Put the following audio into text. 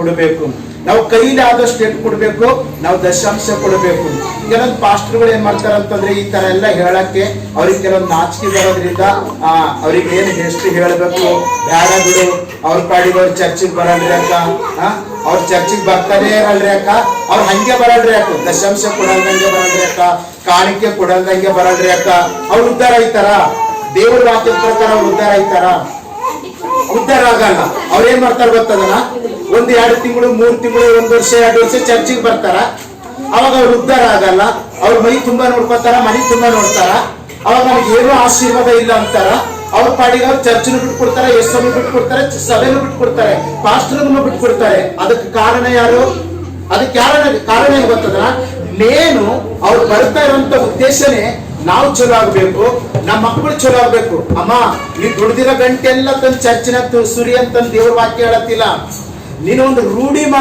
ಕೊಡಬೇಕು. ನಾವು ಕೈಲಾದಷ್ಟು ಎಷ್ಟು ಕೊಡ್ಬೇಕು, ನಾವು ದಶಾಂಶ ಕೊಡಬೇಕು. ಕೆಲವೊಂದು ಪಾಸ್ಟರ್ಗಳು ಏನ್ ಮಾಡ್ತಾರ ಅಂತಂದ್ರೆ ಈ ತರ ಎಲ್ಲ ಹೇಳಕ್ಕೆ ಅವ್ರಿಗೆ ಕೆಲವೊಂದು ನಾಚಿಕೆ ಬರೋದ್ರಿಂದ ಅವ್ರಿಗೆ ಏನ್ ಎಷ್ಟು ಹೇಳಬೇಕು ಬೇಡ ಬಿಡು, ಅವ್ರ ಪಾಡಿಗೆ ಅವ್ರ ಚರ್ಚಿಗೆ ಬರಲ್ರಿ ಅಕ್ಕ, ಅವ್ರ ಚರ್ಚಿಗೆ ಬರ್ತಾನೆ ಇರಲ್ರಿ ಅಕ್ಕ, ಅವ್ರ ಹಂಗೆ ಬರಲ್ರಿ ಅಕ್ಕ, ದಶಾಂಶ ಕೊಡಲ್ದಂಗೆ ಬರಲ್ರಿ ಅಕ್ಕ, ಕಾಣಿಕೆ ಕೊಡಲ್ದಂಗೆ ಬರಲ್ರಿ ಅಕ್ಕ, ಅವ್ರು ಉದ್ಧಾರ ಆಯ್ತಾರ? ದೇವರ ವಾಕ್ಯದ ಪ್ರಕಾರ ಅವ್ರು ಉದ್ಧಾರ ಆಯ್ತಾರ? ಉದ್ಧಾರ ಆಗಲ್ಲ. ಅವ್ರೇನ್ ಮಾಡ್ತಾರ ಗೊತ್ತದನ, 1-2 ತಿಂಗಳು 3 ತಿಂಗಳು 1 ವರ್ಷ 2 ವರ್ಷ ಚರ್ಚಿಗೆ ಬರ್ತಾರ, ಅವಾಗ ಅವ್ರು ಉದ್ಧಾರ ಆಗಲ್ಲ. ಅವ್ರ ಮೈ ತುಂಬಾ ನೋಡ್ಕೊತಾರ, ಮನೆ ತುಂಬಾ ನೋಡ್ತಾರ, ಅವಾಗ ನಮ್ಗೆ ಏನೂ ಆಶೀರ್ವಾದ ಇಲ್ಲ ಅಂತಾರ. ಅವ್ರ ಪಾಡಿಗೆ ಅವ್ರು ಚರ್ಚನ್ನು ಬಿಟ್ಕೊಡ್ತಾರೆ, ಎಷ್ಟನ್ನು ಬಿಟ್ಕೊಡ್ತಾರೆ, ಸಭೆನೂ ಬಿಟ್ಕೊಡ್ತಾರೆ, ಪಾಸ್ಟರ್ನು ಬಿಟ್ಕೊಡ್ತಾರೆ. ಅದಕ್ಕೆ ಕಾರಣ ಯಾರು? ಅದಕ್ಕೆ ಕಾರಣ ಏನ್ ಗೊತ್ತದ, ನೇನು ಅವ್ರು ಬರ್ತಾ ಇರುವಂತ ಉದ್ದೇಶನೇ ನಾವು ಚಲೋ ಆಗ್ಬೇಕು, ನಮ್ಮ ಮಕ್ಕಳು ಚಲೋ ಆಗ್ಬೇಕು. ಅಮ್ಮ ನೀ ದುಡ್ದಿರೋ ಗಂಟೆ ಎಲ್ಲ ತಂದು ಚರ್ಚಿನ ಸುರಿ ಅಂತ ದೇವ್ರ ವಾಕ್ಯ ಹೇಳತ್ತಿಲ್ಲ, ನೀನು ಒಂದು ರೂಢಿ